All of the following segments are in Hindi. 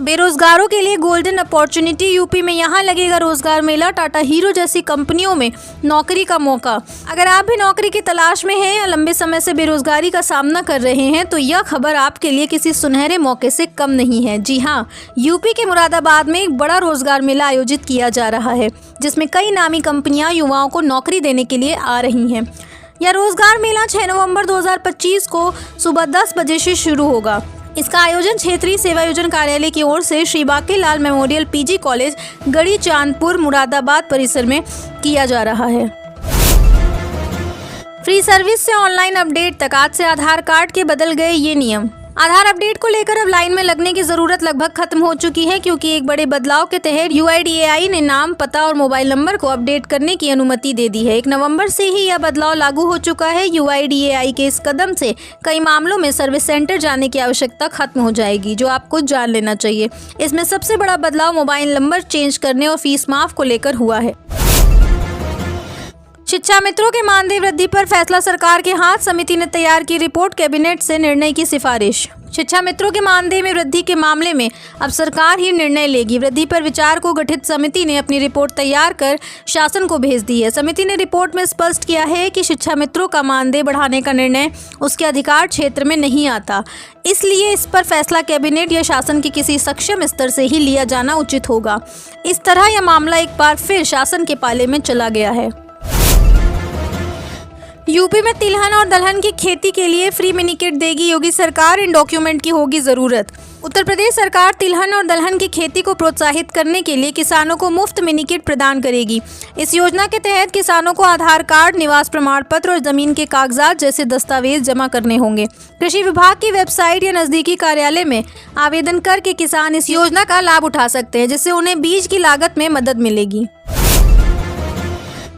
बेरोजगारों के लिए गोल्डन अपॉर्चुनिटी, यूपी में यहाँ लगेगा रोजगार मेला, टाटा हीरो जैसी कंपनियों में नौकरी का मौका। अगर आप भी नौकरी की तलाश में हैं या लंबे समय से बेरोजगारी का सामना कर रहे हैं तो यह खबर आपके लिए किसी सुनहरे मौके से कम नहीं है। जी हाँ, यूपी के मुरादाबाद में एक बड़ा रोजगार मेला आयोजित किया जा रहा है जिसमें कई नामी कंपनियां युवाओं को नौकरी देने के लिए आ रही हैं। यह रोजगार मेला 6 नवंबर 2025 को सुबह 10 बजे से शुरू होगा। इसका आयोजन क्षेत्रीय सेवा योजना कार्यालय की ओर से श्री बांकीलाल मेमोरियल पीजी कॉलेज गढ़ी चांदपुर मुरादाबाद परिसर में किया जा रहा है। फ्री सर्विस से ऑनलाइन अपडेट तक, आज से आधार कार्ड के बदल गए ये नियम। आधार अपडेट को लेकर अब लाइन में लगने की जरूरत लगभग खत्म हो चुकी है, क्योंकि एक बड़े बदलाव के तहत UIDAI ने नाम, पता और मोबाइल नंबर को अपडेट करने की अनुमति दे दी है। 1 नवंबर से ही यह बदलाव लागू हो चुका है। UIDAI के इस कदम से कई मामलों में सर्विस सेंटर जाने की आवश्यकता खत्म हो जाएगी, जो आपको जान लेना चाहिए। इसमें सबसे बड़ा बदलाव मोबाइल नंबर चेंज करने और फीस माफ को लेकर हुआ है। शिक्षा मित्रों के मानदेय वृद्धि पर फैसला सरकार के हाथ, समिति ने तैयार की रिपोर्ट, कैबिनेट से निर्णय की सिफारिश। शिक्षा मित्रों के मानदेय में वृद्धि के मामले में अब सरकार ही निर्णय लेगी। वृद्धि पर विचार को गठित समिति ने अपनी रिपोर्ट तैयार कर शासन को भेज दी है। समिति ने रिपोर्ट में स्पष्ट किया है कि शिक्षा मित्रों का मानदेय बढ़ाने का निर्णय उसके अधिकार क्षेत्र में नहीं आता, इसलिए इस पर फैसला कैबिनेट या शासन के किसी सक्षम स्तर से ही लिया जाना उचित होगा। इस तरह यह मामला एक बार फिर शासन के पाले में चला गया है। यूपी में तिलहन और दलहन की खेती के लिए फ्री मिनी किट देगी योगी सरकार, इन डॉक्यूमेंट की होगी जरूरत। उत्तर प्रदेश सरकार तिलहन और दलहन की खेती को प्रोत्साहित करने के लिए किसानों को मुफ्त मिनी किट प्रदान करेगी। इस योजना के तहत किसानों को आधार कार्ड, निवास प्रमाण पत्र और जमीन के कागजात जैसे दस्तावेज जमा करने होंगे। कृषि विभाग की वेबसाइट या नजदीकी कार्यालय में आवेदन करके किसान इस योजना का लाभ उठा सकते हैं, जिससे उन्हें बीज की लागत में मदद मिलेगी।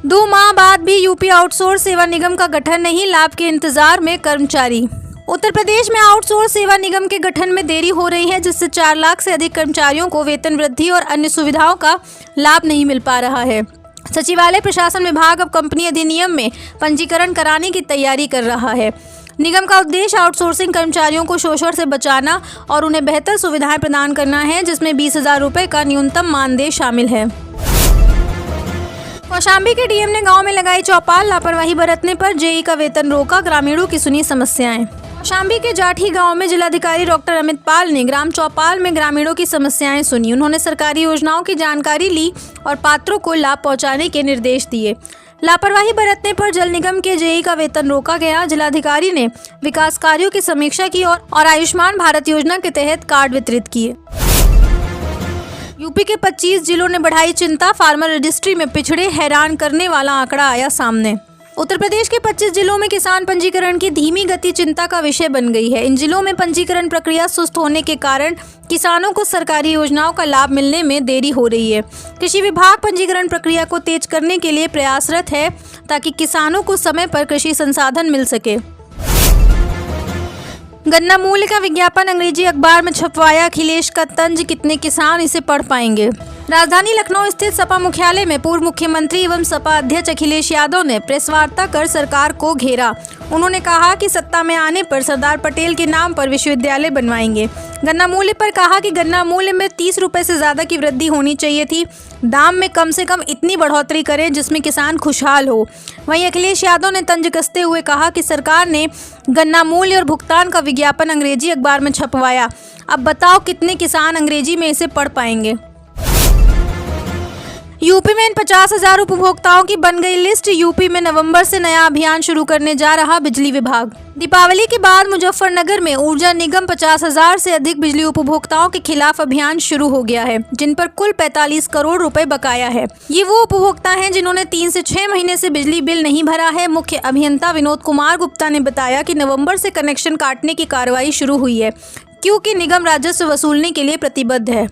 2 माह बाद भी यूपी आउटसोर्स सेवा निगम का गठन नहीं, लाभ के इंतजार में कर्मचारी। उत्तर प्रदेश में आउटसोर्स सेवा निगम के गठन में देरी हो रही है, जिससे 4 लाख से अधिक कर्मचारियों को वेतन वृद्धि और अन्य सुविधाओं का लाभ नहीं मिल पा रहा है। सचिवालय प्रशासन विभाग अब कंपनी अधिनियम में पंजीकरण कराने की तैयारी कर रहा है। निगम का उद्देश्य आउटसोर्सिंग कर्मचारियों को शोषण से बचाना और उन्हें बेहतर सुविधाएं प्रदान करना है, जिसमें 20,000 रुपये का न्यूनतम मानदेय शामिल है। कौशाम्बी के डीएम ने गांव में लगाई चौपाल, लापरवाही बरतने पर जेई का वेतन रोका, ग्रामीणों की सुनी समस्याएं। कौशाम्बी के जाठी गांव में जिलाधिकारी डॉक्टर अमित पाल ने ग्राम चौपाल में ग्रामीणों की समस्याएं सुनी। उन्होंने सरकारी योजनाओं की जानकारी ली और पात्रों को लाभ पहुंचाने के निर्देश दिए। लापरवाही बरतने पर जल निगम के जेई का वेतन रोका गया। जिलाधिकारी ने विकास कार्यों की समीक्षा की और आयुष्मान भारत योजना के तहत कार्ड वितरित किए। यूपी के 25 जिलों ने बढ़ाई चिंता, फार्मर रजिस्ट्री में पिछड़े, हैरान करने वाला आंकड़ा आया सामने। उत्तर प्रदेश के 25 जिलों में किसान पंजीकरण की धीमी गति चिंता का विषय बन गई है। इन जिलों में पंजीकरण प्रक्रिया सुस्त होने के कारण किसानों को सरकारी योजनाओं का लाभ मिलने में देरी हो रही है। कृषि विभाग पंजीकरण प्रक्रिया को तेज करने के लिए प्रयासरत है, ताकि किसानों को समय पर कृषि संसाधन मिल सके। गन्ना मूल्य का विज्ञापन अंग्रेजी अखबार में छपवाया, अखिलेश का तंज, कितने किसान इसे पढ़ पाएंगे। राजधानी लखनऊ स्थित सपा मुख्यालय में पूर्व मुख्यमंत्री एवं सपा अध्यक्ष अखिलेश यादव ने प्रेस वार्ता कर सरकार को घेरा। उन्होंने कहा कि सत्ता में आने पर सरदार पटेल के नाम पर विश्वविद्यालय बनवाएंगे। गन्ना मूल्य पर कहा कि गन्ना मूल्य में 30 रुपए से ज्यादा की वृद्धि होनी चाहिए थी। दाम में कम से कम इतनी बढ़ोतरी करें जिसमें किसान खुशहाल हो। वहीं अखिलेश यादव ने तंज कसते हुए कहा कि सरकार ने गन्ना मूल्य और भुगतान का विज्ञापन अंग्रेजी अखबार में छपवाया। अब बताओ कितने किसान अंग्रेजी में इसे पढ़ पाएंगे। यूपी में इन 50,000 उपभोक्ताओं की बन गई लिस्ट। यूपी में नवंबर से नया अभियान शुरू करने जा रहा बिजली विभाग। दीपावली के बाद मुजफ्फरनगर में ऊर्जा निगम 50,000 से अधिक बिजली उपभोक्ताओं के खिलाफ अभियान शुरू हो गया है, जिन पर कुल 45 करोड़ रुपए बकाया है। ये वो उपभोक्ता हैं जिन्होंने 3 से 6 महीने से बिजली बिल नहीं भरा है। मुख्य अभियंता विनोद कुमार गुप्ता ने बताया कि नवंबर से कनेक्शन काटने की कार्रवाई शुरू हुई है, क्योंकि निगम राजस्व वसूलने के लिए प्रतिबद्ध है।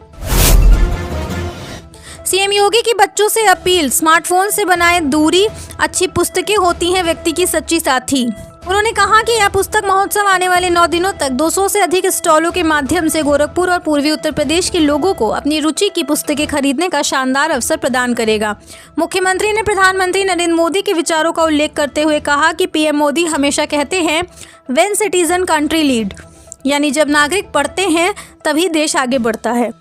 सीएम योगी की बच्चों से अपील, स्मार्टफोन से बनाए दूरी, अच्छी पुस्तकें होती हैं व्यक्ति की सच्ची साथी। उन्होंने कहा कि यह पुस्तक महोत्सव आने वाले 9 दिनों तक 200 से अधिक स्टॉलों के माध्यम से गोरखपुर और पूर्वी उत्तर प्रदेश के लोगों को अपनी रुचि की पुस्तकें खरीदने का शानदार अवसर प्रदान करेगा। मुख्यमंत्री ने प्रधानमंत्री नरेंद्र मोदी के विचारों का उल्लेख करते हुए कहा कि पीएम मोदी हमेशा कहते हैं, व्हेन सिटीजन कंट्री लीड। यानी जब नागरिक पढ़ते हैं तभी देश आगे बढ़ता है।